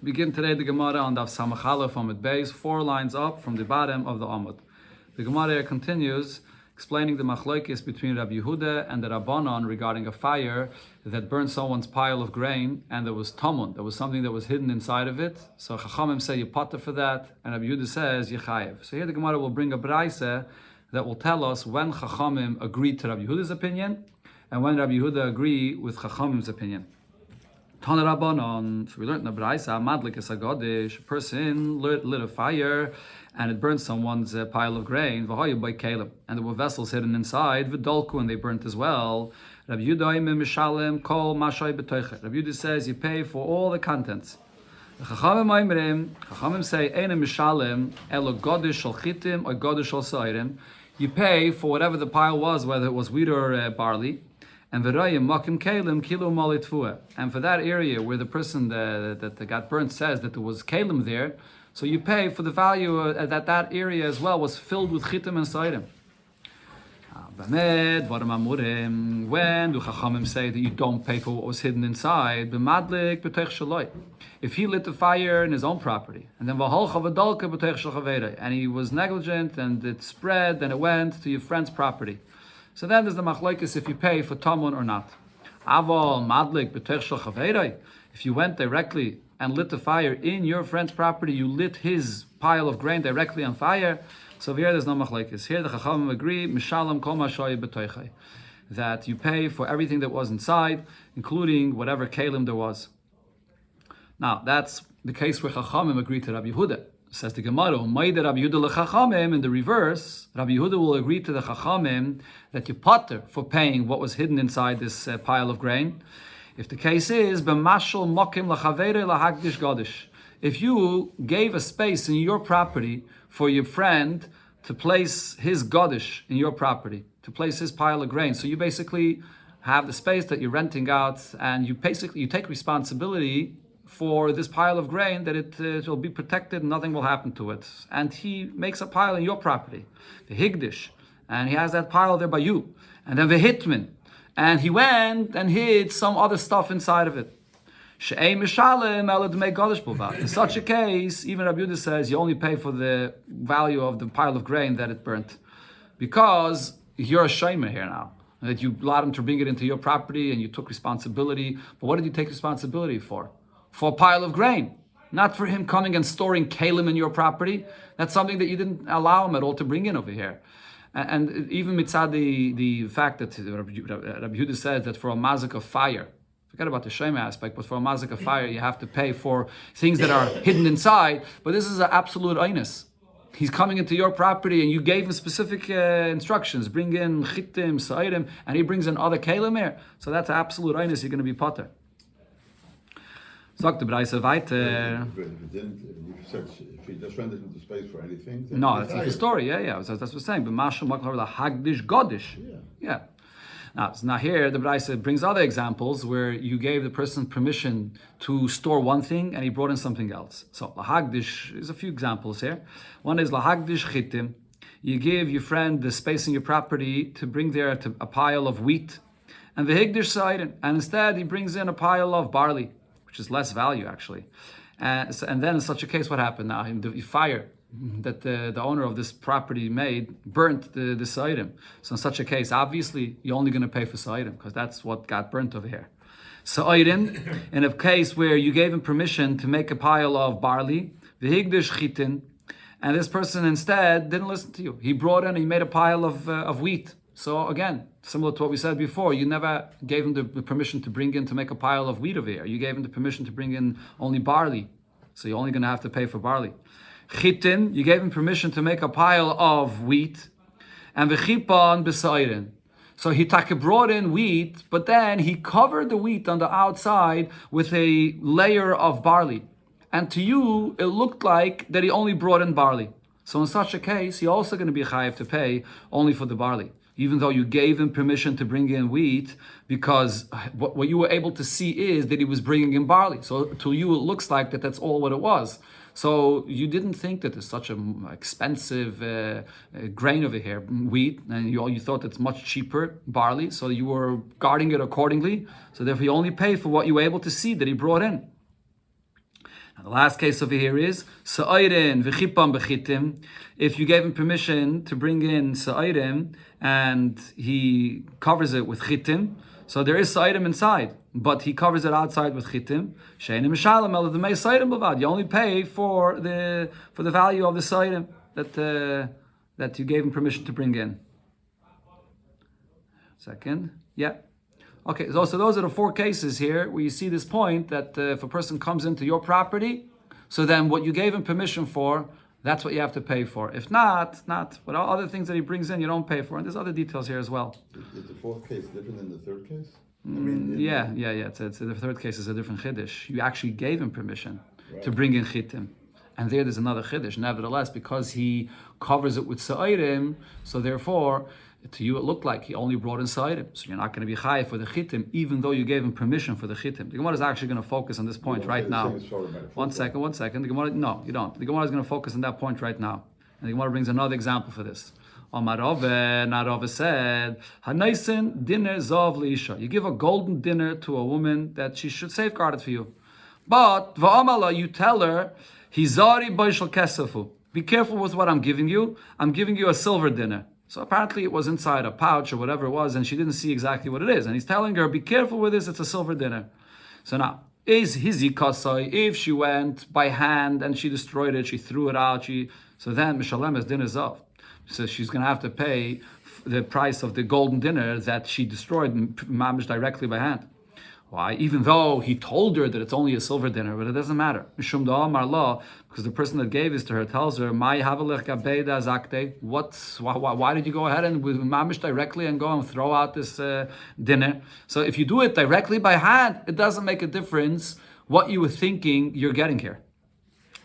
Begin today the Gemara on Daf Samachala from its base, 4 lines up from the bottom of the Amud. The Gemara continues explaining the machlokes between Rabbi Yehuda and the Rabbanon regarding a fire that burned someone's pile of grain and there was tamun, there was something that was hidden inside of it. So Chachamim say you potter for that, and Rabbi Yehuda says you chayev. So here the Gemara will bring a braisa that will tell us when Chachamim agreed to Rabbi Yehuda's opinion and when Rabbi Yehuda agreed with Chachamim's opinion. Tana Rabbanon, so we learned in the Braisa, Madlik is a Godish, a person lit a fire and it burned someone's pile of grain, V'hayu by Caleb, and there were vessels hidden inside, V'dolku, and they burnt as well. Rabbi Yehuda mishalem kol mashay b'toichet. Rabbi Yehuda says you pay for all the contents. Chachamim say, Eina mishalem elo Godish shel chitim or Godish shel sairim. You pay for whatever the pile was, whether it was wheat or barley. And for that area where the person that got burnt says that there was kalim there, so you pay for the value that area as well was filled with chitim and sairim. When do Chachamim say that you don't pay for what was hidden inside? If he lit the fire in his own property, and then and he was negligent and it spread and it went to your friend's property. So then there's the machlokes if you pay for tamun or not. Aval madlik b'teich shel chaveirei. If you went directly and lit the fire in your friend's property, you lit his pile of grain directly on fire. So here there's no machlokes. Here the chachamim agree mishalem kol mashoy b'toichei, that you pay for everything that was inside, including whatever kalim there was. Now that's the case where chachamim agree to Rabbi Yehuda. Says the Gemara, in the reverse, Rabbi Yehuda will agree to the Chachamim that you potter for paying what was hidden inside this pile of grain. If the case is, if you gave a space in your property for your friend to place his godish in your property, to place his pile of grain, so you basically have the space that you're renting out, and you take responsibility for this pile of grain, that it will be protected and nothing will happen to it. And he makes a pile in your property, the higdish, and he has that pile there by you. And then the hitman, and he went and hid some other stuff inside of it. In such a case, even Rabbi Yehuda says you only pay for the value of the pile of grain that it burnt, because you're a shamer here now, that you allowed him to bring it into your property and you took responsibility. But what did you take responsibility for? For a pile of grain, not for him coming and storing kalim in your property. That's something that you didn't allow him at all to bring in over here. And even mitzad the fact that Rabbi Yehuda says that for a mazik of fire, forget about the shema aspect, but for a mazik of fire you have to pay for things that are hidden inside. But this is an absolute einus. He's coming into your property and you gave him specific instructions, bring in chitim, sa'irim, and he brings in other kalim here. So that's an absolute einus, you're going to be potter. Sagt the Braisa weiter. If he just rented into space for anything. No, that's the story. Yeah. That's what we're saying. But Mashal Maklar the Hagdish Godish. Yeah. Now here the Braisa brings other examples where you gave the person permission to store one thing and he brought in something else. So Lahagdish is a few examples here. One is Lahagdish Chitim. You give your friend the space in your property to bring there a pile of wheat, and the Higdish side, and instead he brings in a pile of barley, which is less value actually. And then in such a case, what happened now? The fire that the owner of this property made burnt this item. So in such a case, obviously, you're only going to pay for this item because that's what got burnt over here. So item, in a case where you gave him permission to make a pile of barley, the higdish chitin, and this person instead didn't listen to you. He brought in, he made a pile of wheat. So again, similar to what we said before, you never gave him the permission to make a pile of wheat over here. You gave him the permission to bring in only barley. So you're only going to have to pay for barley. Chitin, you gave him permission to make a pile of wheat. And v'chipan b'sairin. So he brought in wheat, but then he covered the wheat on the outside with a layer of barley. And to you, it looked like that he only brought in barley. So in such a case, you're also going to be chayav to pay only for the barley, even though you gave him permission to bring in wheat, because what you were able to see is that he was bringing in barley. So to you, it looks like that's all what it was. So you didn't think that there's such an expensive grain over here, wheat, and you thought it's much cheaper, barley, so you were guarding it accordingly. So therefore you only pay for what you were able to see that he brought in. And the last case over here is Sa'idin v'chipam b'chitim. If you gave him permission to bring in Sa'idin and he covers it with chitim, so there is Sa'idin inside, but he covers it outside with chitim. She'enim mishalem el d'mei Sa'idin b'vad. You only pay for the value of the Sa'idin that you gave him permission to bring in. Second, yeah. Okay, so those are the 4 cases here where you see this point that if a person comes into your property, so then what you gave him permission for, that's what you have to pay for. If not. But all other things that he brings in, you don't pay for. And there's other details here as well. Is the 4th case different than the 3rd case? Yeah. It's the 3rd case is a different chiddush. You actually gave him permission to bring in chitim. And there's another chiddush. Nevertheless, because he covers it with sa'irim, so therefore, to you it looked like he only brought in sa'irim. So you're not going to be chayav for the chitim, even though you gave him permission for the chitim. The Gemara is actually going to focus on this point right now. One second. The Gemara, no, you don't. The Gemara is going to focus on that point right now. And the Gemara brings another example for this. Narove said, Hanaisin dinner zav leisha. You give a golden dinner to a woman that she should safeguard it for you. But va'amala, you tell her, Hizari baishal kesafu. Be careful with what I'm giving you. I'm giving you a silver dinner. So apparently it was inside a pouch or whatever it was, and she didn't see exactly what it is. And he's telling her, be careful with this, it's a silver dinner. So now, is hizi kasai, if she went by hand and she destroyed it, she threw it out, so then mishalem is dinner zav. So she's going to have to pay the price of the golden dinner that she destroyed mamish directly by hand. Why? Even though he told her that it's only a silver dinner, but it doesn't matter. Mishum da'amar la, because the person that gave this to her tells her, "Mai havelech gabeida zakte." Why did you go ahead and with mamish directly and go and throw out this dinner? So if you do it directly by hand, it doesn't make a difference what you were thinking you're getting here.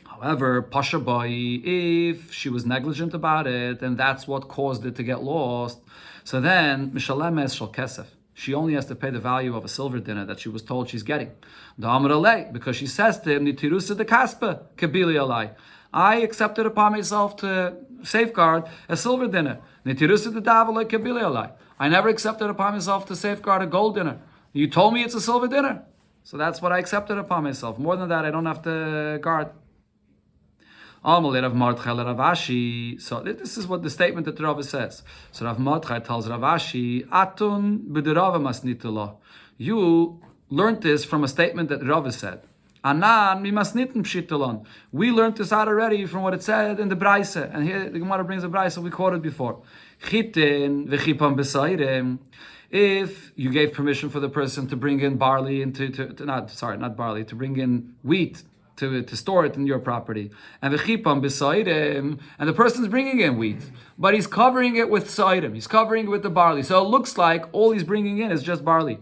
However, pasha bai, if she was negligent about it, and that's what caused it to get lost, so then mishalemes shel kesef. She only has to pay the value of a silver dinner that she was told she's getting. Because she says to him, Nitirusa de kaspa kabili alai. I accepted upon myself to safeguard a silver dinner. Nitirusa de davalai kabili alai. I never accepted upon myself to safeguard a gold dinner. You told me it's a silver dinner. So that's what I accepted upon myself. More than that, I don't have to guard. So this is what the statement that Rav says. So Rav Mordechai tells Rav Ashi, Atun b'derava masnitullah. You learned this from a statement that Rav said. Anan mi masnitin pshitulon. We learned this out already from what it said in the Braise. And here the Gemara brings the Braise we quoted before. Chitin v'chipam b'sayrem. If you gave permission for the person to bring in barley to bring in wheat, to store it in your property, and the person's bringing in wheat, but he's covering it with saidim. He's covering it with the barley, so it looks like all he's bringing in is just barley.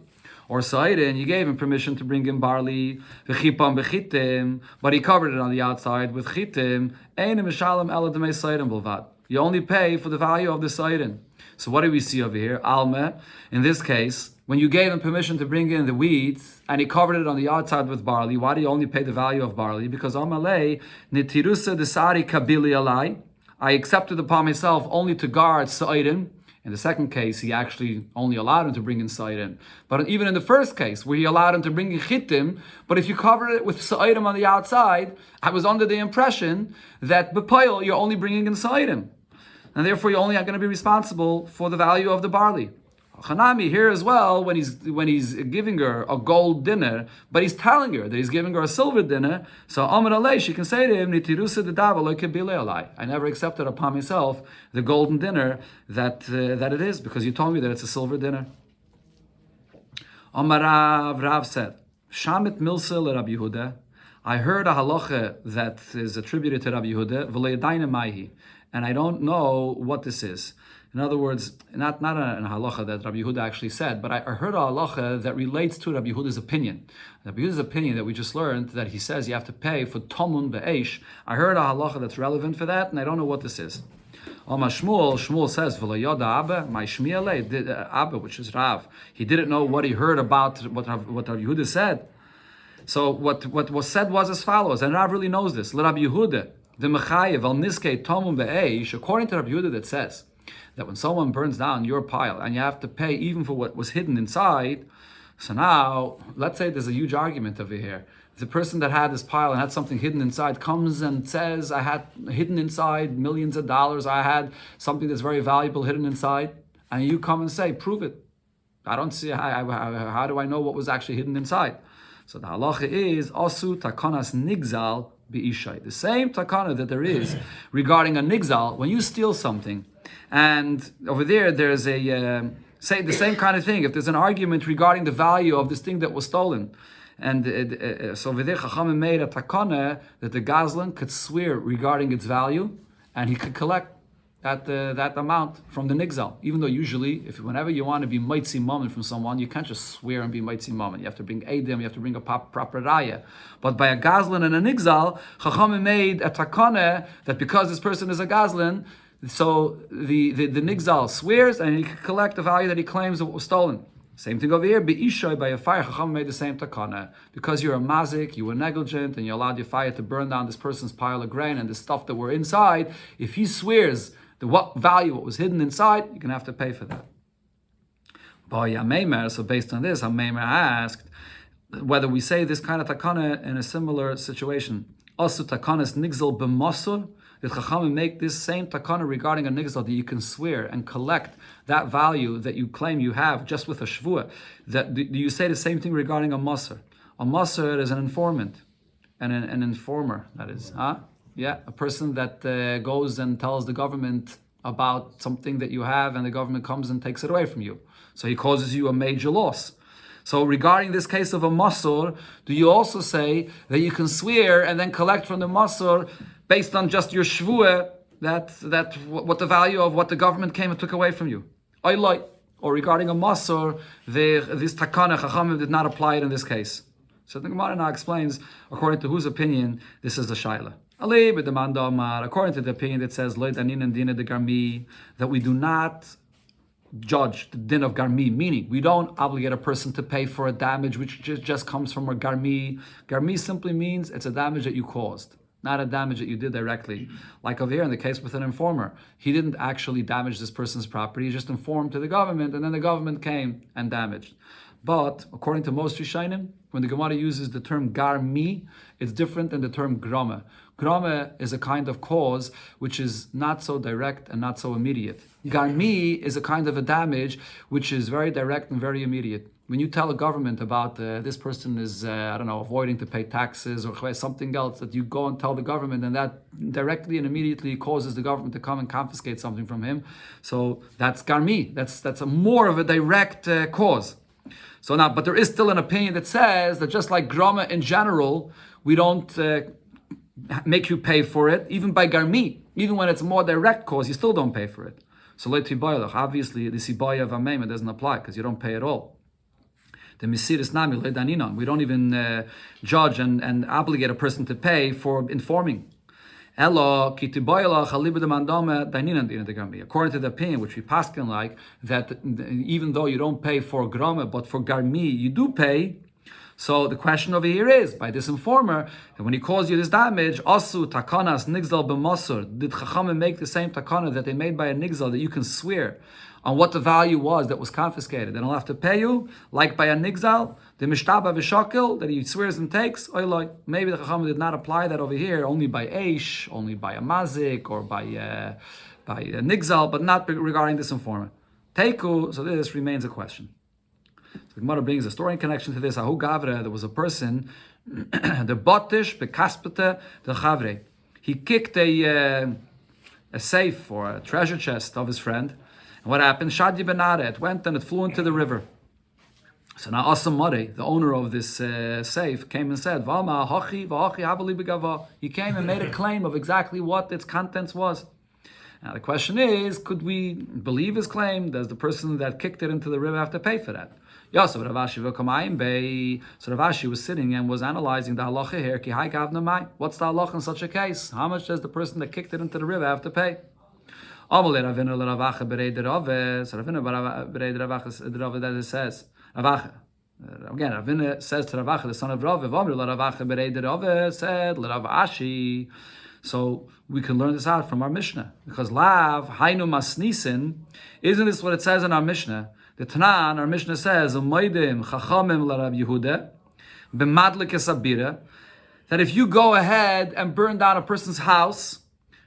Or saidim, you gave him permission to bring in barley, but he covered it on the outside with chitim. You only pay for the value of the saidim. So what do we see over here? Alma, in this case, when you gave him permission to bring in the wheat and he covered it on the outside with barley, why do you only pay the value of barley? Because Amalei, Nitirusa desari kabili alai, I accepted upon myself only to guard sa'idim. In the second case, he actually only allowed him to bring in sa'idim. But even in the first case, where he allowed him to bring in chitim, but if you covered it with sa'idim on the outside, I was under the impression that b'poil, you're only bringing in sa'idim. And therefore, you're only going to be responsible for the value of the barley. Hanami here as well, when he's giving her a gold dinner, but he's telling her that he's giving her a silver dinner. So Amar Alei, she can say to him, Nitirusa de dava lo kebile alai. I never accepted upon myself the golden dinner that it is, because you told me that it's a silver dinner. Amar Rav said, Shamit milsa le Rabbi Yehuda. I heard a halacha that is attributed to Rabbi Yehuda, v'le'edayna maihi, and I don't know what this is. In other words, not a halacha that Rabbi Yehuda actually said, but I heard a halacha that relates to Rabbi Yehuda's opinion. Rabbi Yehuda's opinion that we just learned, that he says you have to pay for tomun be'esh. I heard a halacha that's relevant for that, and I don't know what this is. Shmuel says, V'lo yoda Abba, my shmiele, Abba, which is Rav, he didn't know what he heard about what Rabbi Yehuda said. So what was said was as follows, and Rav really knows this. Rabbi Yehuda, the mechayev al niskei tomun be'esh, according to Rabbi Yehuda, that says that when someone burns down your pile and you have to pay even for what was hidden inside, so now let's say there's a huge argument over here the person that had this pile and had something hidden inside comes and says, I had hidden inside millions of dollars, I had something that's very valuable hidden inside, and you come and say, prove it. I don't see, how do I know what was actually hidden inside? So the halacha is, asu takanas nigzal bi'ishay. The same takana that there is regarding a nigzal, when you steal something, and over there's a, say the same kind of thing, if there's an argument regarding the value of this thing that was stolen, and so over there Chachamim made a takana that the gazlan could swear regarding its value, and he could collect that amount from the nigzal. Even though usually, whenever you want to be mitzi moment from someone, you can't just swear and be mitzi moment. You have to bring edim, you have to bring a proper raya. But by a gazlan and a nigzal, Chachamim made a takana that because this person is a gazlan, so the nigzal swears and he can collect the value that he claims that was stolen. Same thing over here. Be'ishoy, by a fire, Chacham made the same takana. Because you're a mazik, you were negligent, and you allowed your fire to burn down this person's pile of grain and the stuff that were inside. If he swears what was hidden inside, you're going to have to pay for that. So based on this, Hameimer asked whether we say this kind of takana in a similar situation. Also takanas nigzal b'mosur. Did Chachamim make this same takana regarding a nigzal that you can swear and collect that value that you claim you have just with a shvua? Do you say the same thing regarding a masr? A masr is an informant, and an informer, that is. Yeah, a person that goes and tells the government about something that you have, and the government comes and takes it away from you. So he causes you a major loss. So regarding this case of a masr, do you also say that you can swear and then collect from the masr based on just your shvuah, that what the value of what the government came and took away from you? Or regarding a masr, this takana Chachamim did not apply it in this case. So the Gemara now explains, according to whose opinion this is the shaila. According to the opinion that says that we do not judge the din of garmi, meaning we don't obligate a person to pay for a damage which just comes from a garmi. Garmi simply means it's a damage that you caused, not a damage that you did directly. Like over here in the case with an informer, he didn't actually damage this person's property, he just informed to the government, and then the government came and damaged. But according to most Rishonim, when the Gemara uses the term garmi, it's different than the term grama. Grama is a kind of cause which is not so direct and not so immediate. Garmi is a kind of a damage which is very direct and very immediate. When you tell a government about this person is, avoiding to pay taxes or something else, that you go and tell the government, and that directly and immediately causes the government to come and confiscate something from him. So that's garmi. That's a more of a direct cause. So now, but there is still an opinion that says that just like grama in general, we don't make you pay for it, even by garmi. Even when it's a more direct cause, you still don't pay for it. So obviously the sibaya of amema doesn't apply because you don't pay at all. The misiris nami le'daninon. We don't even judge and obligate a person to pay for informing. According to the opinion which we paskin like, that even though you don't pay for grama, but for garmi you do pay. So the question over here is, by this informer, and when he calls you this damage, asu takanas nigzal b'masur, did Chachamim make the same takana that they made by a nigzal, that you can swear on what the value was that was confiscated, and I'll have to pay you, like by a nigzal, the mishtaba v'shakil, that he swears and takes, maybe the Chachamim did not apply that over here, only by eish, only by a mazik, or by a nigzal, but not regarding this informer. Teiku, so this remains a question. So the Gemara brings a story in connection to this. Ahu Gavre, there was a person, the Botish bekaspete the Chavre. He kicked a safe or a treasure chest of his friend. And what happened? Shadi benare, it went and it flew into the river. So now Asamari, the owner of this safe, came and said, Valma hachi v'hachi havali begava. He came and made a claim of exactly what its contents was. Now the question is, could we believe his claim? Does the person that kicked it into the river have to pay for that? So Ravashi was sitting and was analyzing the halacha here. What's the halacha in such a case? How much does the person that kicked it into the river have to pay? So Ravina says, again, Ravina says to Ravacha, the son of Rav, said, Ashi. So we can learn this out from our Mishnah. Because Lav, Hainu Masnisin, isn't this what it says in our Mishnah? The Tanan, our Mishnah says, Umaydim Chachamim L'Rav Yehuda, B'madlik Esabira, that if you go ahead and burn down a person's house,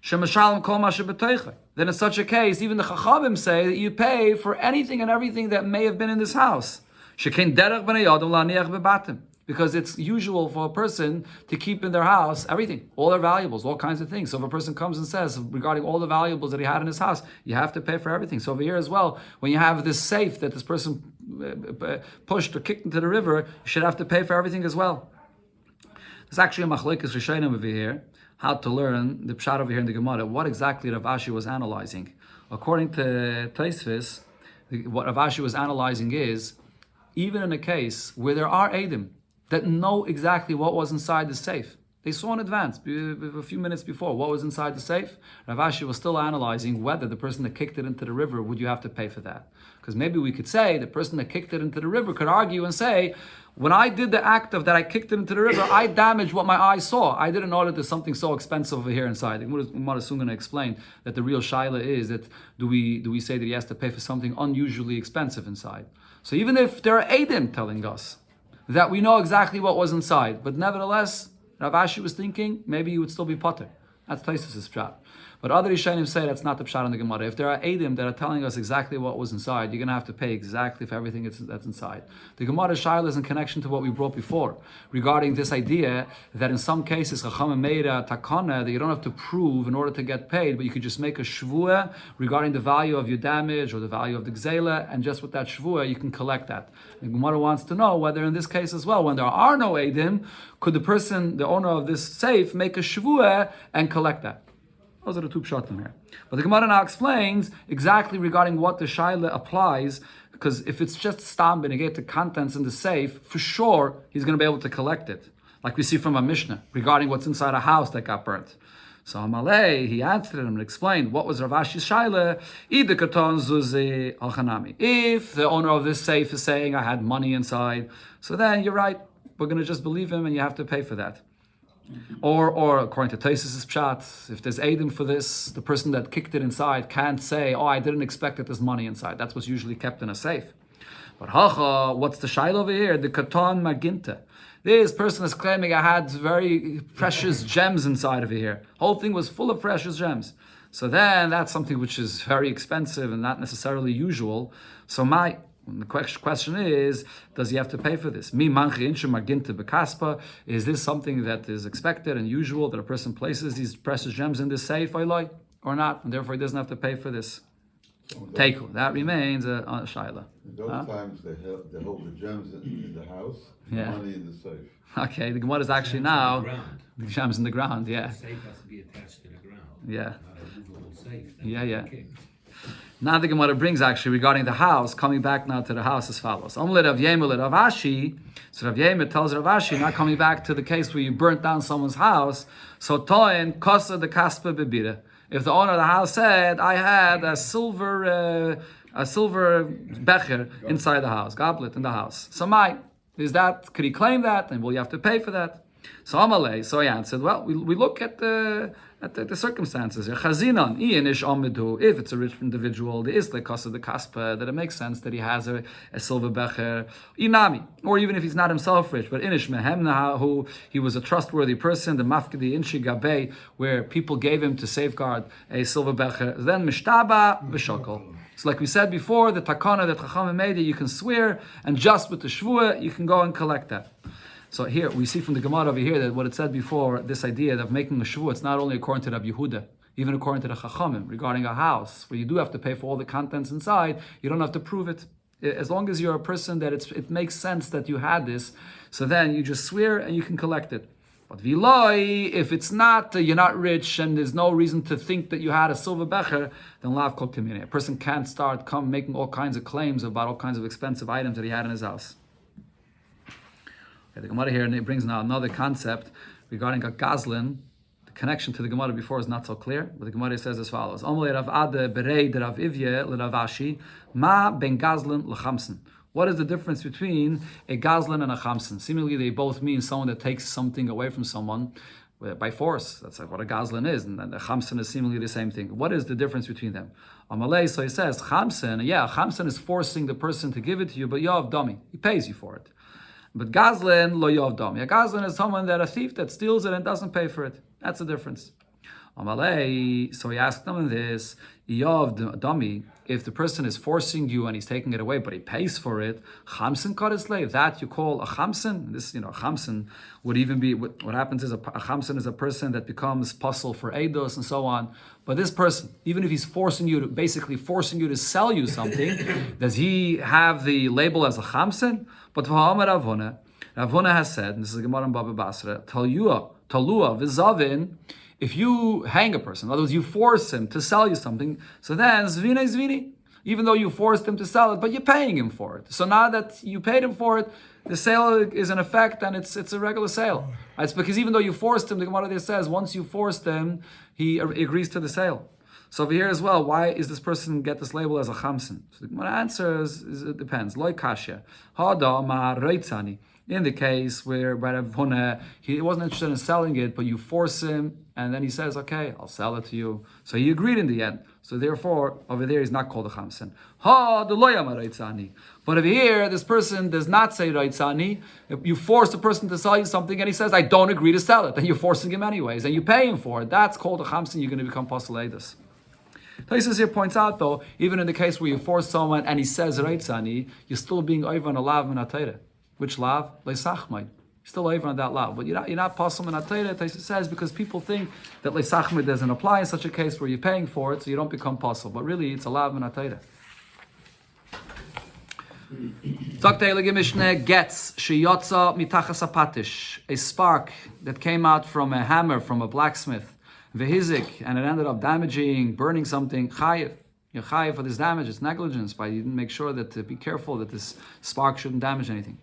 then in such a case, even the Chachamim say that you pay for anything and everything that may have been in this house. Because it's usual for a person to keep in their house everything, all their valuables, all kinds of things. So if a person comes and says regarding all the valuables that he had in his house, you have to pay for everything. So over here as well, when you have this safe that this person pushed or kicked into the river, you should have to pay for everything as well. There's actually a machlekes rishonim over here, how to learn the pshat over here in the Gemara, what exactly Rav Ashi was analyzing. According to Tosfos, what Rav Ashi was analyzing is, even in a case where there are Eidim that know exactly what was inside the safe, they saw in advance, a few minutes before, what was inside the safe, Rav Ashi was still analyzing whether the person that kicked it into the river, would you have to pay for that? Because maybe we could say the person that kicked it into the river could argue and say, when I did the act of that I kicked it into the river, I damaged what my eyes saw. I didn't know that there's something so expensive over here inside. The Gemara is soon going to explain that the real shaila is that do we say that he has to pay for something unusually expensive inside? So even if there are Eidim telling us that we know exactly what was inside, but nevertheless, Rav Ashi was thinking maybe you would still be potter. That's Tosfos' pshat. But other Rishonim say that's not the pshat in the Gemara. If there are Eidim that are telling us exactly what was inside, you're going to have to pay exactly for everything that's inside. The Gemara shaila is in connection to what we brought before regarding this idea that in some cases Chachamim made a takana that you don't have to prove in order to get paid, but you could just make a shvua regarding the value of your damage or the value of the gzela, and just with that shvua you can collect that. The Gemara wants to know whether in this case as well, when there are no Eidim, could the person, the owner of this safe, make a shvua and collect that? Those are the two pshatim here. But the Gemara now explains exactly regarding what the shaila applies, because if it's just stam benegate the contents in the safe, for sure he's going to be able to collect it, like we see from a Mishnah regarding what's inside a house that got burnt. So Amalei, he answered him and explained what was Rav Ashi's shaila. If the owner of this safe is saying I had money inside, so then you're right, we're going to just believe him and you have to pay for that. Or according to Tosfos' pshat, if there's Eidim for this, the person that kicked it inside can't say, oh, I didn't expect that there's money inside. That's what's usually kept in a safe. But what's the shaila over here? The katon maginta. This person is claiming I had very precious gems inside over here. Whole thing was full of precious gems. So then that's something which is very expensive and not necessarily usual. So the question is, does he have to pay for this? Is this something that is expected and usual that a person places these precious gems in this safe or not, and therefore he doesn't have to pay for this? Take that remains a shaila. In those times they hold the gems in the house, yeah. Money in the safe. Okay, the Gemara is actually now the gems in the ground. Yeah. The safe has to be attached to the ground. Yeah. Not a movable safe. Yeah. Now the Gemara brings actually regarding the house, coming back now to the house as follows. So Rav Yemer tells Rav Ashi, now coming back to the case where you burnt down someone's house, so toin kosa de kaspa bebira. If the owner of the house said, I had a silver becher inside the house, goblet in the house. So could he claim that? And will you have to pay for that? So Amalei, so he answered, well, we look at the circumstances. If it's a rich individual, there is the cost of the kaspa, that it makes sense that he has a silver becher, inami, or even if he's not himself rich, but inish mehemna, who he was a trustworthy person, the mafkedi inshi gabe, where people gave him to safeguard a silver becher, then mishtaba v'shokol. So like we said before, the takana that Chachamim made, you can swear, and just with the shvua, you can go and collect that. So here, we see from the Gemara over here that what it said before, this idea of making a shvua, it's not only according to Rabbi Yehuda, even according to the Chachamim, regarding a house, where you do have to pay for all the contents inside, you don't have to prove it. As long as you're a person that it makes sense that you had this, so then you just swear and you can collect it. But viloi, if it's not, you're not rich and there's no reason to think that you had a silver becher, then lav kol kamine. A person can't start making all kinds of claims about all kinds of expensive items that he had in his house. Okay, the Gemara here, and it brings now another concept regarding a gazlin. The connection to the Gemara before is not so clear, but the Gemara says as follows: Amalei Rav Ade berei de Rav Ivye le Rav Ashi ma ben gazlin lechamsen. What is the difference between a gazlin and a chamsen? Seemingly, they both mean someone that takes something away from someone by force. That's like what a gazlin is, and the chamsen is seemingly the same thing. What is the difference between them? Amalei, so he says chamsen. Yeah, chamsen is forcing the person to give it to you, but you have dummy. He pays you for it. But Gazlan lo yovdom. Yeah, Gazlan is someone a thief that steals it and doesn't pay for it. That's the difference. Amalei, so he asked them this, Yov Dami, if the person is forcing you and he's taking it away, but he pays for it, Chamsin Kadislay, that you call a Chamsin. This, a Chamsin would even be, what happens is a Chamsin is a person that becomes puzzle for Eidos and so on. But this person, even if he's basically forcing you to sell you something, does he have the label as a Chamsin? But Ravuna has said, and this is the Gemara in Bava Basra, Talua v'zavin, if you hang a person, in other words, you force him to sell you something, so then zvine zvini, even though you forced him to sell it, but you're paying him for it. So now that you paid him for it, the sale is in effect and it's a regular sale. It's because even though you forced him, the Gemara there says, once you forced him, he agrees to the sale. So over here as well, why is this person get this label as a chamsin? So the Gemara answers, it depends. Loi kasha, hada ma reitzani. In the case where Rav Huna, he wasn't interested in selling it, but you force him, and then he says, okay, I'll sell it to you. So he agreed in the end. So therefore, over there, he's not called a chamsin. Ha, the loyama reitzani. But over here, this person does not say reitzani. You force the person to sell you something, and he says, I don't agree to sell it. Then you're forcing him anyways, and you pay him for it. That's called a chamsin. You're going to become pasaledus. Taisus here points out, though, even in the case where you force someone and he says reitzani, you're still being over on a lav minatayre. Which lav? Leisachmai. Still over on that lav. But you're not possible in Atayra, Taisus says, because people think that Leisachmai doesn't apply in such a case where you're paying for it, so you don't become possible. But really, it's a lav in Atayra. Zaktei Mishnah gets sheyotza mitachas apatish, a spark that came out from a hammer from a blacksmith, vehizik, and it ended up damaging, burning something. Chayev. You're chayev for this damage. It's negligence, but you didn't make sure that to be careful that this spark shouldn't damage anything.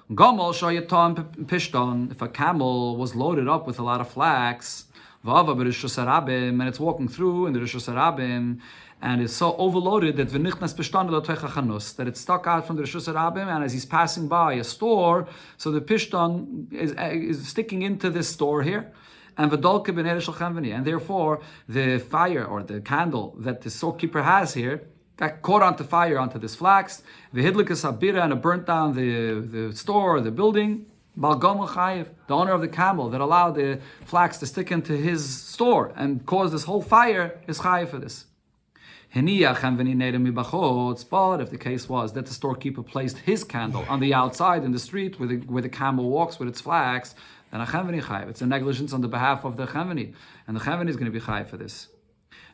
Gomel shayatam pishton, if a camel was loaded up with a lot of flax, vava b'rishus harabim, and it's walking through in the rishus harabim, and it's so overloaded that v'nichnas pishton chanus, that it's stuck out from the rishus harabim, and as he's passing by a store, so the pishton is sticking into this store here, and v'dolke b'nei shel chenveni, and therefore the fire or the candle that the storekeeper has here got caught onto fire onto this flax. The hidlikas habira, and it burnt down the store, the building. Balgam chayev, the owner of the camel that allowed the flax to stick into his store and cause this whole fire, is chayev for this. But if the case was that the storekeeper placed his candle on the outside in the street where the camel walks with its flax, then a chenveni chayev. It's a negligence on the behalf of the chenveni, and the chenveni is going to be chayev for this.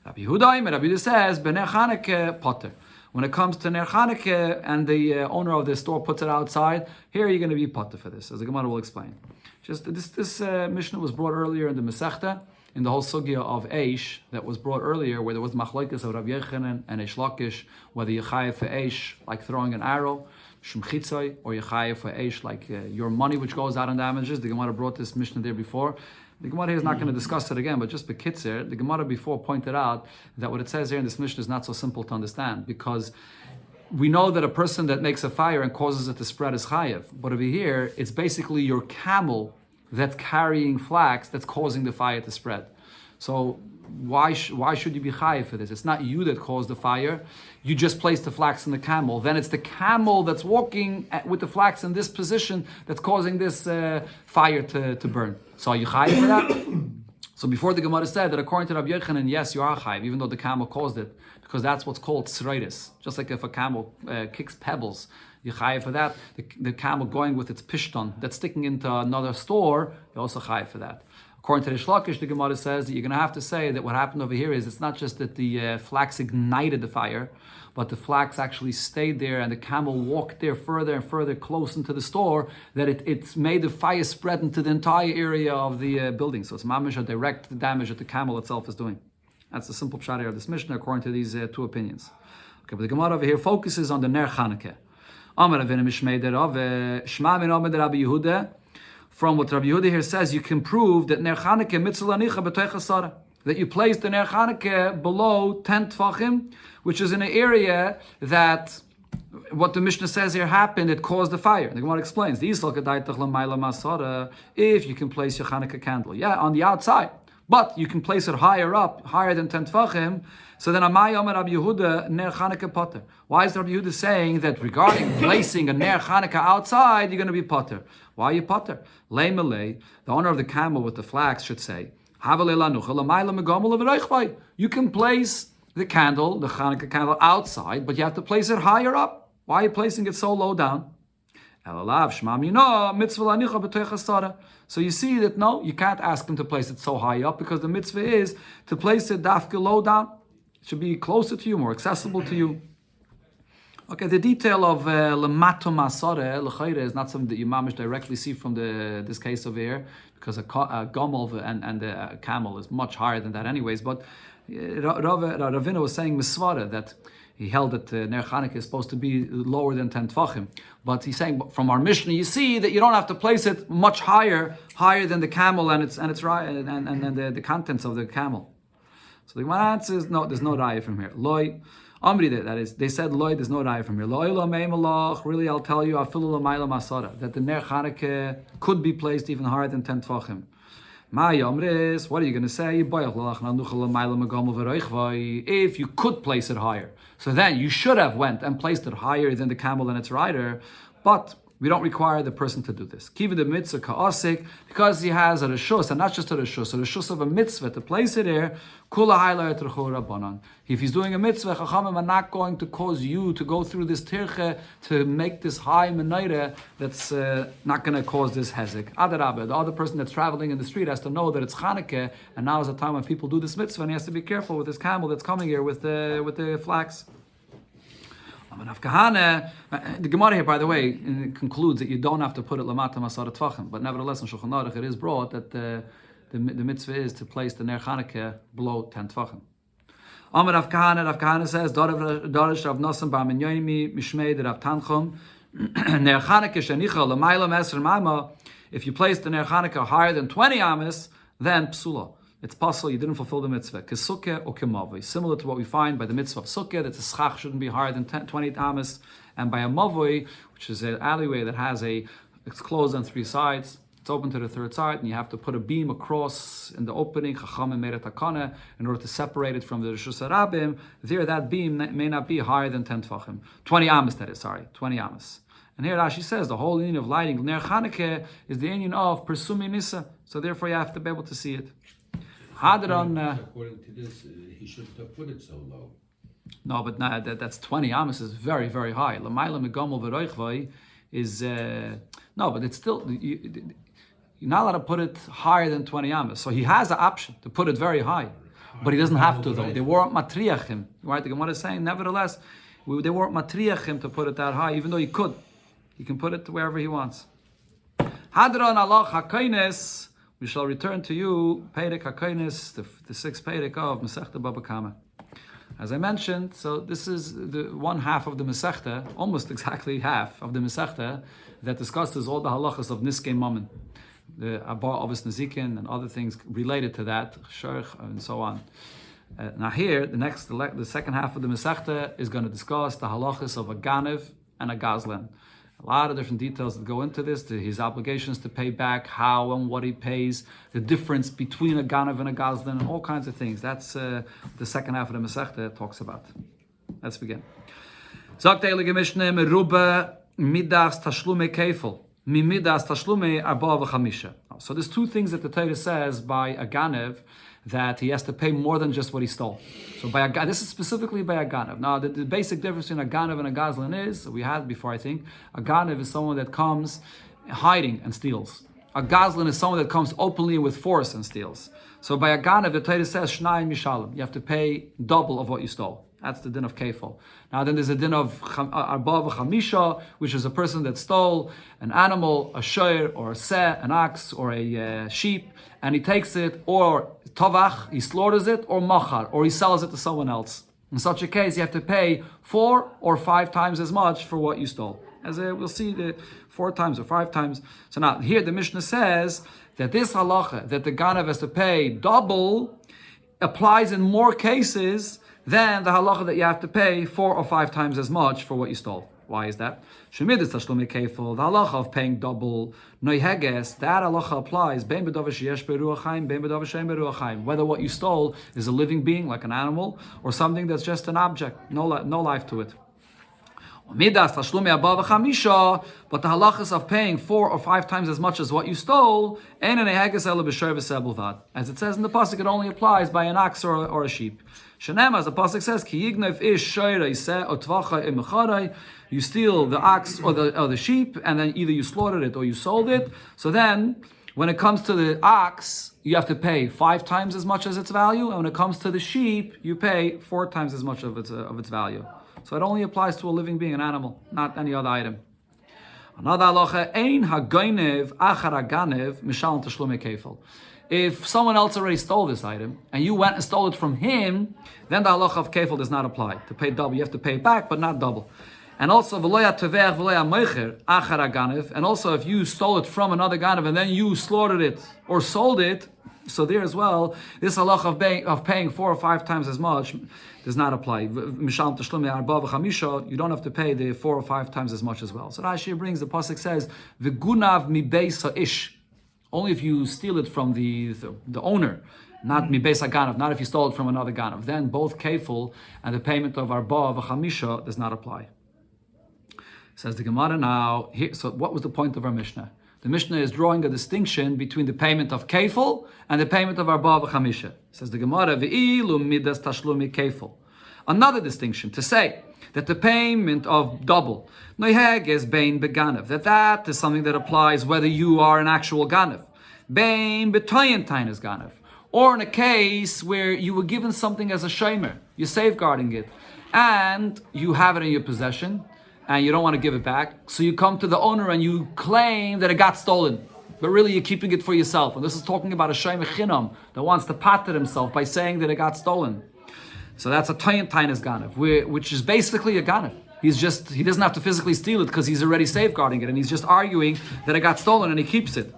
Rabbi Yehuda says, B'ner Chanukah potter. When it comes to Ner Chanukah and the owner of the store puts it outside, here you're going to be potter for this, as the Gemara will explain. Just this Mishnah was brought earlier in the Masechta, in the whole sugya of Eish that was brought earlier, where there was machlokes of Rabbi Yechanan and Eish Lakish, whether you chayev for Eish, like throwing an arrow, Shemchitzai, or you chayev for Eish, like your money which goes out and damages. The Gemara brought this Mishnah there before. The Gemara here is not going to discuss it again, but just bekitzer, the Gemara before pointed out that what it says here in this Mishnah is not so simple to understand, because we know that a person that makes a fire and causes it to spread is chayev, but over here, it's basically your camel that's carrying flax that's causing the fire to spread. So why should you be chayev for this? It's not you that caused the fire. You just placed the flax in the camel. Then it's the camel that's walking with the flax in this position that's causing this fire to burn. So are you chayev for that? So before the Gemara said that according to Rabbi Yechanan, yes, you are chayev, even though the camel caused it, because that's what's called tzreitis. Just like if a camel kicks pebbles, you chayev for that. The camel going with its pishton that's sticking into another store, you also chayev for that. According to the Shlakish, the Gemara says that you're going to have to say that what happened over here is it's not just that the flax ignited the fire, but the flax actually stayed there and the camel walked there further and further close into the store, that it made the fire spread into the entire area of the building. So it's mamish a direct damage that the camel itself is doing. That's the simple pshat of this Mishnah according to these two opinions. Okay, but the Gemara over here focuses on the Ner Chanukah. From what Rabbi Yehuda here says, you can prove that Ner Chanukah mitzvah lanicha b'toich hasara, that you place the Ner Chanukah below 10 tfachim, which is in an area that what the Mishnah says here happened, it caused the fire. The Gemara explains, if you can place your Chanukah candle, on the outside, but you can place it higher up, higher than 10 tefachim. So then Amay Omer Rabbi Yehuda ner Chanukah potter. Why is Rabbi Yehuda saying that regarding placing a ner Chanukah outside, you're going to be potter? Why are you potter? Lei Malay, the owner of the camel with the flax should say, you can place the candle, the Chanukah candle, outside, but you have to place it higher up. Why are you placing it so low down? So you see that no, you can't ask him to place it so high up because the mitzvah is to place it dafka low down. It should be closer to you, more accessible to you. Okay, the detail of lemato masore l'chayre is not something that you mamish directly see from this case over here, because a gomel and a camel is much higher than that anyways. But Ravina was saying misvara that he held that ner Chanukah is supposed to be lower than 10 tefachim. But he's saying from our Mishnah, you see that you don't have to place it much higher than the camel and the contents of the camel. So the Gemara answers, no, there's no raya from here. Loi, Amri, that is, they said loi, there's no raya from here. Loi lo mei malach, really I'll tell you, afilu lo mayla masara, that the ner Chanukah could be placed even higher than 10 tefachim. My Yomris, what are you going to say? If you could place it higher, so then you should have went and placed it higher than the camel and its rider, but we don't require the person to do this. Kiva the mitzvah ka'asik, because he has a reshus, and not just a reshus of a mitzvah to place it there. Kula hayla etrchu rabbanan. If he's doing a mitzvah, chachamim are not going to cause you to go through this tirche to make this high menorah that's not going to cause this hezek. Adarabah, the other person that's traveling in the street has to know that it's Chanukah, and now is the time when people do this mitzvah, and he has to be careful with his camel that's coming here with the flax. The Gemara here, by the way, concludes that you don't have to put it lamata masara tvachim, but nevertheless in Shulchan Aruch it is brought that the mitzvah is to place the ner Chanukah below 10 tvachim. Amar Rav Kahana says, Dorish Rav Nosson bar Minyoimi Mishmei Rav Tanchum ner Chanukah shenicha l'mayla me'esr mama. If you place the ner Chanukah higher than 20 amas, then psula. It's possible you didn't fulfill the mitzvah. Kesukeh or kemavoi. Similar to what we find by the mitzvah of sukkah, that the schach shouldn't be higher than 20 amas. And by a mavoi, which is an alleyway that it's closed on 3 sides, it's open to the 3rd side, and you have to put a beam across in the opening, chachamim made takana, in order to separate it from the Rishus Harabim. There, that beam may not be higher than 10 tefachim. 20 amas, 20 amas. And here Rashi says the whole union of lighting ner Chanukah is the union of persumi nisa. So therefore you have to be able to see it. According to this, he shouldn't have put it so low. No, but that's 20 amas is very, very high. L'mayla megomel v'roichvai is no, but it's still you're not allowed to put it higher than 20 amas. So he has the option to put it very high, but he doesn't have to though. They weren't matriachim, right? The Gemara is saying, nevertheless, they weren't matriachim to put it that high, even though he could. He can put it wherever he wants. Hadron Allah Hakainis. We shall return to you, Perek HaKoines, the 6th Perek of Masechta Bava Kama. As I mentioned, so this is the one half of the Masechta, almost exactly half of the Masechta, that discusses all the halachas of Niskei Mammon, the Abar Ovis Nezikin and other things related to that, Shorch and so on. Now here, the second half of the Masechta is going to discuss the halachas of a Ganev and a Gazlan. A lot of different details that go into this, his obligations to pay back, how and what he pays, the difference between a Ganav and a Gazlan, and all kinds of things. That's the second half of the Masechta talks about. Let's begin. Sagt der Heilige Mishnah, Merube midas tashlume kefel, midas tashlume Bava Kama. So there's 2 things that the Torah says by a Ganev, that he has to pay more than just what he stole. So this is specifically by a Ganav. Now, the basic difference between a Ganav and a Gazlan is, we had before I think, a Ganav is someone that comes hiding and steals. A Gazlan is someone that comes openly with force and steals. So by a Ganav, the Torah says, Shnayim Mishalim, you have to pay double of what you stole. That's the din of kefil. Now then there's a din of Bava Kama, which is a person that stole an animal, a shoyer, or a seh, an ox, or a sheep, and he takes it, or tovach, he slaughters it, or machar, or he sells it to someone else. In such a case, you have to pay 4 or 5 times as much for what you stole. As we'll see, the 4 times or 5 times. So now here the Mishnah says that this halacha, that the Ganav has to pay double, applies in more cases than the halacha that you have to pay 4 or 5 times as much for what you stole. Why is that? Shemidus tashlumi kefil, the halacha of paying double noiheges, that halacha applies bein b'davar sheyesh beruach chaim, bein b'davar she'ein beruach chaim. Whether what you stole is a living being, like an animal, or something that's just an object, no life to it. Midas tashlumi abava chamisha, but the halachas of paying 4 or 5 times as much as what you stole, ein noiheges ela b'sher v'sebulvad. As it says in the pasuk, it only applies by an ox or a sheep. Shenema, as the pasuk says, ki yignev ish shoyrei seh otvacha imecharei. You steal the ox or the sheep, and then either you slaughtered it or you sold it. So then, when it comes to the ox, you have to pay 5 times as much as its value, and when it comes to the sheep, you pay 4 times as much of its value. So it only applies to a living being, an animal, not any other item. Another halacha, ein hagoinev achar haganev mishalem tashlumei kefil. If someone else already stole this item, and you went and stole it from him, then the halacha of kefil does not apply. To pay double, you have to pay it back, but not double. And also, v'loya tevech v'loya moicher achar haganev. And also, if you stole it from another ganev and then you slaughtered it or sold it, so there as well, this halacha of paying 4 or 5 times as much does not apply. Mishalem tashlumi arba v'chamisha, you don't have to pay the 4 or 5 times as much as well. So Rashi brings, the pasuk says, v'gunav mi beis ha'ish. Only if you steal it from the owner, not mi beis haganav, not if you stole it from another ganav. Then both kefil and the payment of arba v'chamisha does not apply. Says the Gemara now. So what was the point of our Mishnah? The Mishnah is drawing a distinction between the payment of kefil and the payment of arba v'chamisha. Says the Gemara, ve'ilu midas tashlumi kefil. Another distinction, to say that the payment of double, noiheg is bein beganav, that is something that applies whether you are an actual ganav. Bein betoyen tainas ganav. Or in a case where you were given something as a shomer, you're safeguarding it, and you have it in your possession, and you don't want to give it back, so you come to the owner and you claim that it got stolen, but really you're keeping it for yourself. And this is talking about a shomer chinam that wants to pater himself by saying that it got stolen. So that's a toyen tainas ganav, which is basically a ganav. He doesn't have to physically steal it because he's already safeguarding it, and he's just arguing that it got stolen and he keeps it.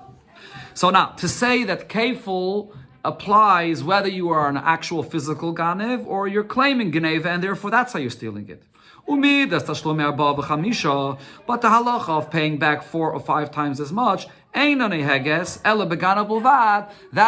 So now, to say that kefil applies whether you are an actual physical ganev or you're claiming ganeva, and therefore that's how you're stealing it. But the halacha of paying back 4 or 5 times as much, that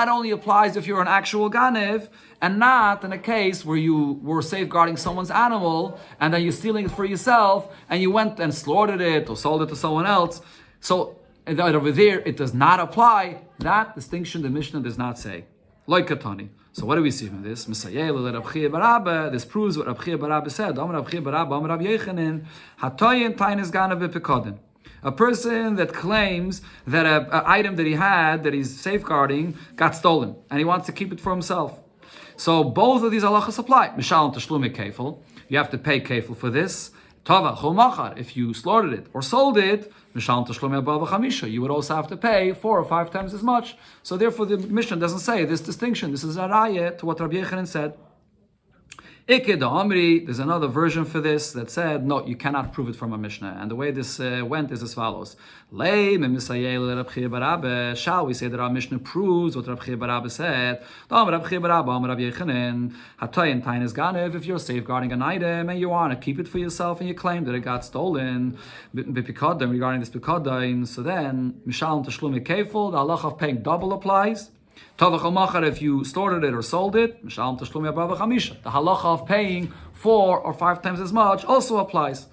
only applies if you're an actual ganev, and not in a case where you were safeguarding someone's animal, and then you're stealing it for yourself, and you went and slaughtered it or sold it to someone else. So over there, it does not apply. That distinction the Mishnah does not say. Like Katani. So what do we see from this? This proves what Rab Chia bar Abba said. A person that claims that an item that he had, that he's safeguarding, got stolen, and he wants to keep it for himself. So both of these halachas apply. Mishalem tashlumi kefil, you have to pay kefil for this. Tava chomachar, if you slaughtered it or sold it, mishalem tashlumi arba v'chamisha, you would also have to pay 4 or 5 times as much. So therefore the Mishnah doesn't say this distinction. This is a raya to what Rabbi Yechanan said. Iked Amri, there's another version for this that said, no, you cannot prove it from a Mishnah. And the way this went is as follows. Shall we say that our Mishnah proves what Rab Chia bar Abba said? If you're safeguarding an item and you want to keep it for yourself and you claim that it got stolen, regarding this Pikadain, so then, Mishalem Tashlumi Kefil, the halacha of paying double applies. If you stored it or sold it, the halacha of paying 4 or 5 times as much also applies.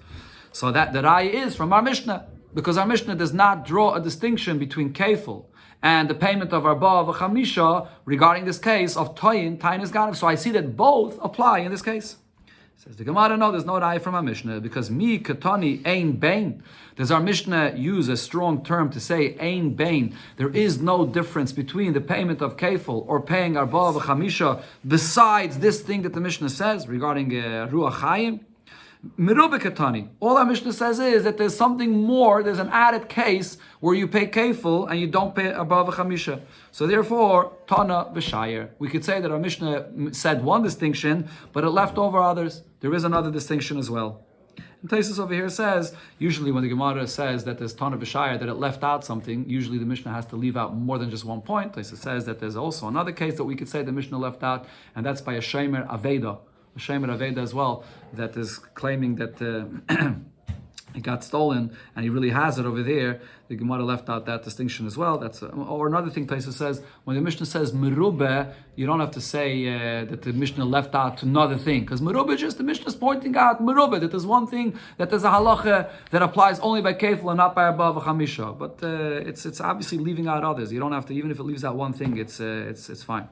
So that the raya is from our Mishnah, because our Mishnah does not draw a distinction between kefil and the payment of arba v'chamisha regarding this case of toyin tainis ganav. So I see that both apply in this case. Says the Gemara, no, there's no raya from our Mishnah, because mi katani ein bain. Does our Mishnah use a strong term to say ein bain? There is no difference between the payment of kefil or paying arba v'chamisha besides this thing that the Mishnah says regarding ruach chayim. Merube katani. All our Mishnah says is that there's something more, there's an added case where you pay kefil and you don't pay arba v'chamisha. So therefore, Tana v'shayir. We could say that our Mishnah said one distinction, but it left over others. There is another distinction as well. And Taisus over here says, usually when the Gemara says that there's Tana v'shayir, that it left out something, usually the Mishnah has to leave out more than just one point. Taisus says that there's also another case that we could say the Mishnah left out, and that's by a Shemer Aveda. A Shemer Aveda as well, that is claiming that it got stolen, and he really has it over there. The Gemara left out that distinction as well. That's or another thing. Taisa says when the Mishnah says merube, you don't have to say that the Mishnah left out another thing, because merube is just the Mishnah is pointing out merube that there's one thing, that there's a halacha that applies only by kefil and not by Bava Kama. But it's obviously leaving out others. You don't have to, even if it leaves out one thing, it's fine.